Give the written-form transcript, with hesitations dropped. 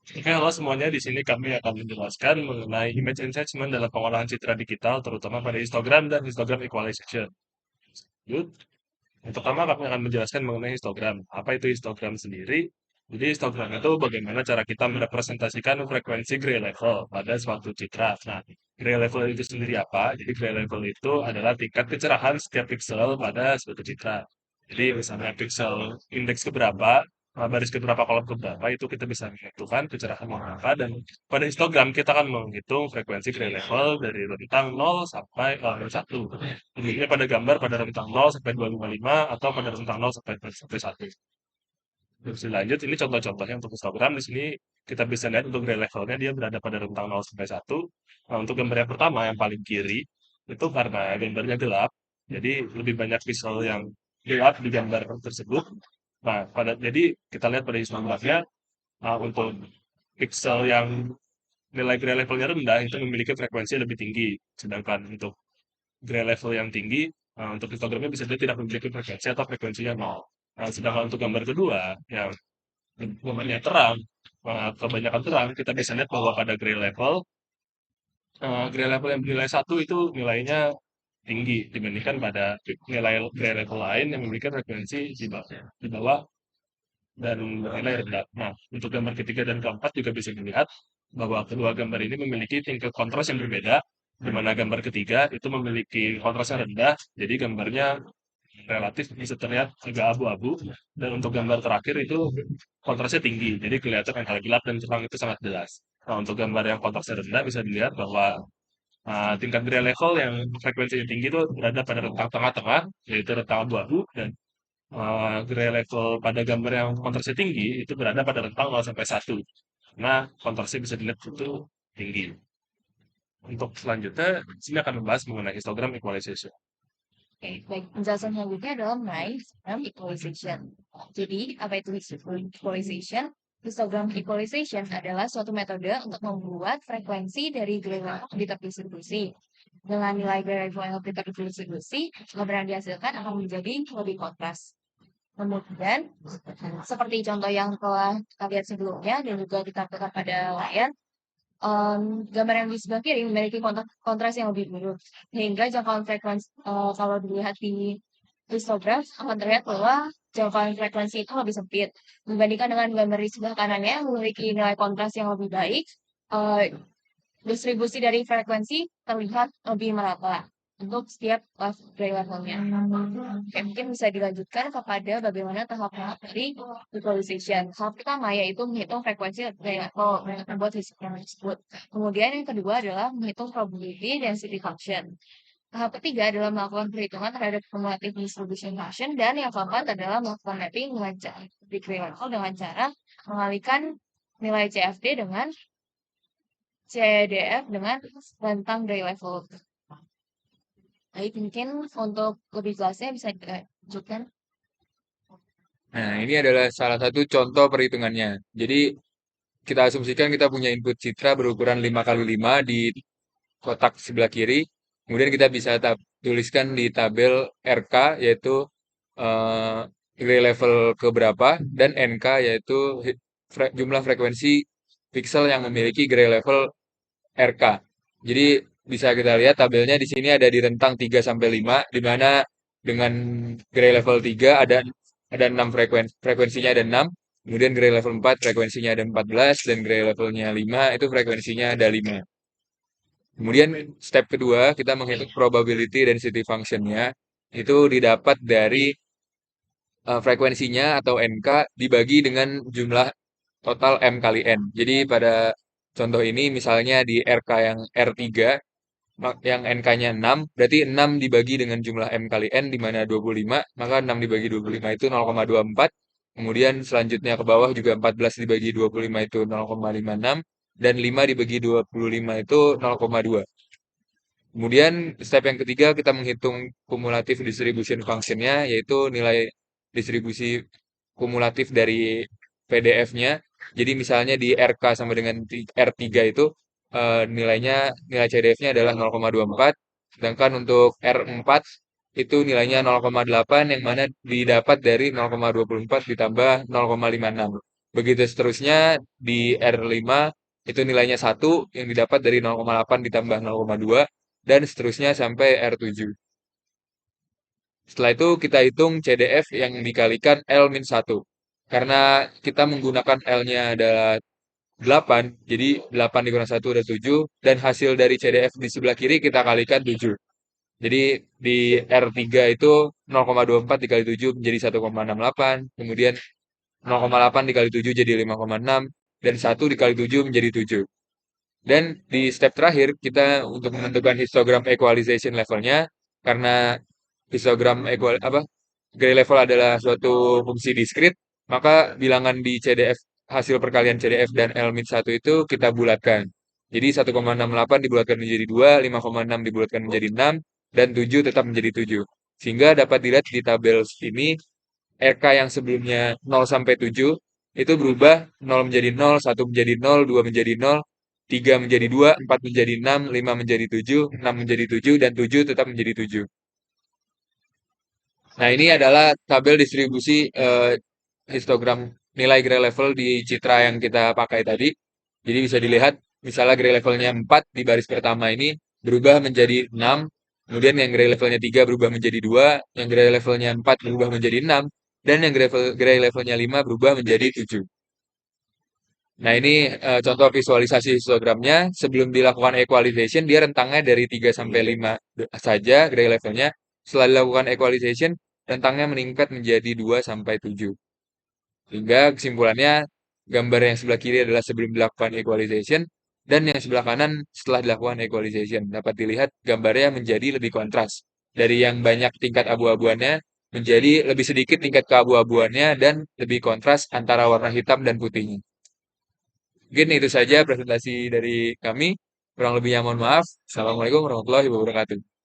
Oke, halo semuanya. Di sini kami akan menjelaskan mengenai image enhancement dalam pengolahan citra digital, terutama pada histogram dan histogram equalization. Lanjut. Yang pertama, kami akan menjelaskan mengenai histogram. Apa itu histogram sendiri? Jadi, histogram itu bagaimana cara kita merepresentasikan frekuensi gray level pada suatu citra. Nah, gray level itu sendiri apa? Jadi, gray level itu adalah tingkat kecerahan setiap pixel pada suatu citra. Jadi, misalnya pixel indeks keberapa, baris keberapa, kolom keberapa, itu kita bisa menentukan kecerahan berapa. Dan pada histogram, kita akan menghitung frekuensi gray level dari rentang 0 sampai 1. Umumnya pada gambar pada rentang 0 sampai 255 atau pada rentang 0 sampai 1. Terus lanjut, ini contoh-contohnya untuk histogram. Di sini kita bisa lihat untuk gray levelnya dia berada pada rentang 0 sampai 1. Nah, untuk gambar yang pertama yang paling kiri itu karena gambarnya gelap, jadi lebih banyak pixel yang gelap di gambar tersebut. Nah, jadi kita lihat pada histogramnya, untuk pixel yang nilai gray levelnya rendah itu memiliki frekuensi lebih tinggi, sedangkan untuk gray level yang tinggi, untuk histogramnya bisa jadi tidak memiliki frekuensi atau frekuensinya nol. Nah, sedangkan untuk gambar kedua yang gambarnya terang, kebanyakan terang, kita bisa lihat bahwa pada gray level yang bernilai satu itu nilainya tinggi dibandingkan pada nilai gray level lain yang memiliki frekuensi di bawah dan bernilai rendah. Nah, untuk gambar ketiga dan keempat juga bisa dilihat bahwa kedua gambar ini memiliki tingkat kontras yang berbeda, di mana gambar ketiga itu memiliki kontras yang rendah, jadi gambarnya relatif bisa terlihat agak abu-abu, dan untuk gambar terakhir itu kontrasnya tinggi, jadi kelihatan antara gelap dan terang itu sangat jelas. Nah, untuk gambar yang kontrasnya rendah bisa dilihat bahwa tingkat gray level yang frekuensinya tinggi itu berada pada rentang tengah-tengah, yaitu rentang abu-abu, dan gray level pada gambar yang kontrasnya tinggi itu berada pada rentang 0 sampai 1. Nah, kontrasnya bisa dilihat itu tinggi. Untuk selanjutnya, sini akan membahas mengenai histogram equalization. Oke, baik. Penjelasan selanjutnya adalah mengenai histogram equalization. Jadi, apa itu histogram equalization? Histogram equalization adalah suatu metode untuk membuat frekuensi dari gray level di terdistribusi. Dengan nilai gray level yang lebih terdistribusi, gambar yang dihasilkan akan menjadi lebih kontras. Kemudian, seperti contoh yang telah kita lihat sebelumnya dan juga ditampilkan pada layar, gambar yang di sebelah kiri memiliki kontras yang lebih buruk, sehingga jangkauan frekuensi kalau dilihat di histogram akan terlihat bahwa jangkauan frekuensi itu lebih sempit dibandingkan dengan gambar di sebelah kanannya yang memiliki nilai kontras yang lebih baik. eh, Distribusi dari frekuensi terlihat lebih merata untuk setiap gray levelnya. Oke, mungkin bisa dilanjutkan kepada bagaimana tahap-tahap dari equalization. Tahap pertama yaitu menghitung frekuensi gray level untuk membuat histogram tersebut. Kemudian yang kedua adalah menghitung probability density function. Tahap ketiga adalah melakukan perhitungan terhadap cumulative distribution function, dan yang keempat adalah melakukan mapping dengan di gray level dengan cara mengalihkan nilai CFD dengan CDF dengan rentang gray level. Baik, mungkin untuk lebih jelasnya bisa dilanjutkan. Nah, ini adalah salah satu contoh perhitungannya. Jadi, kita asumsikan kita punya input citra berukuran 5 kali 5 di kotak sebelah kiri. Kemudian kita bisa tuliskan di tabel RK, yaitu eh, gray level keberapa, dan NK, yaitu jumlah frekuensi pixel yang memiliki gray level RK. Jadi bisa kita lihat tabelnya di sini ada di rentang 3 sampai 5, di mana dengan gray level 3 ada 6 frekuensinya ada 6. Kemudian gray level 4 frekuensinya ada 14, dan gray levelnya 5 itu frekuensinya ada 5. Kemudian step kedua kita menghitung probability density function-nya, itu didapat dari frekuensinya atau NK dibagi dengan jumlah total M kali N. Jadi pada contoh ini misalnya di RK yang R3 yang NK-nya 6, berarti 6 dibagi dengan jumlah M kali N di mana 25, maka 6 dibagi 25 itu 0,24. Kemudian selanjutnya ke bawah juga 14 dibagi 25 itu 0,56, dan 5 dibagi 25 itu 0,2. Kemudian step yang ketiga kita menghitung kumulatif distribution function-nya, yaitu nilai distribusi kumulatif dari PDF-nya. Jadi misalnya di RK sama dengan R3 itu nilai CDF-nya adalah 0,24, sedangkan untuk R4 itu nilainya 0,8 yang mana didapat dari 0,24 ditambah 0,56. Begitu seterusnya di R5 itu nilainya 1 yang didapat dari 0,8 ditambah 0,2 dan seterusnya sampai R7. Setelah itu kita hitung CDF yang dikalikan L-1. Karena kita menggunakan L-nya adalah 8, jadi 8 dikurang 1 ada 7, dan hasil dari CDF di sebelah kiri kita kalikan 7. Jadi di R3 itu 0,24 dikali 7 menjadi 1,68, kemudian 0,8 dikali 7 jadi 5,6, dan 1 dikali 7 menjadi 7. Dan di step terakhir, kita untuk menentukan histogram equalization levelnya, karena histogram gray level adalah suatu fungsi diskrit, maka bilangan di CDF, hasil perkalian CDF dan L-1 itu kita bulatkan. Jadi 1,68 dibulatkan menjadi 2, 5,6 dibulatkan menjadi 6, dan 7 tetap menjadi 7. Sehingga dapat dilihat di tabel ini, RK yang sebelumnya 0 sampai 7, itu berubah 0 menjadi 0, 1 menjadi 0, 2 menjadi 0, 3 menjadi 2, 4 menjadi 6, 5 menjadi 7, 6 menjadi 7, dan 7 tetap menjadi 7. Nah, ini adalah tabel distribusi histogram nilai gray level di citra yang kita pakai tadi. Jadi bisa dilihat, misalnya gray levelnya 4 di baris pertama ini berubah menjadi 6, kemudian yang gray levelnya 3 berubah menjadi 2, yang gray levelnya 4 berubah menjadi 6, dan yang gray levelnya 5 berubah menjadi 7. Nah, ini contoh visualisasi histogramnya. Sebelum dilakukan equalization, dia rentangnya dari 3 sampai 5 saja gray levelnya. Setelah dilakukan equalization, rentangnya meningkat menjadi 2 sampai 7. Sehingga kesimpulannya, gambar yang sebelah kiri adalah sebelum dilakukan equalization, dan yang sebelah kanan setelah dilakukan equalization. Dapat dilihat gambarnya menjadi lebih kontras. Dari yang banyak tingkat abu-abuannya, menjadi lebih sedikit tingkat keabu-abuannya, dan lebih kontras antara warna hitam dan putihnya. Mungkin itu saja presentasi dari kami. Kurang lebihnya mohon maaf. Assalamualaikum warahmatullahi wabarakatuh.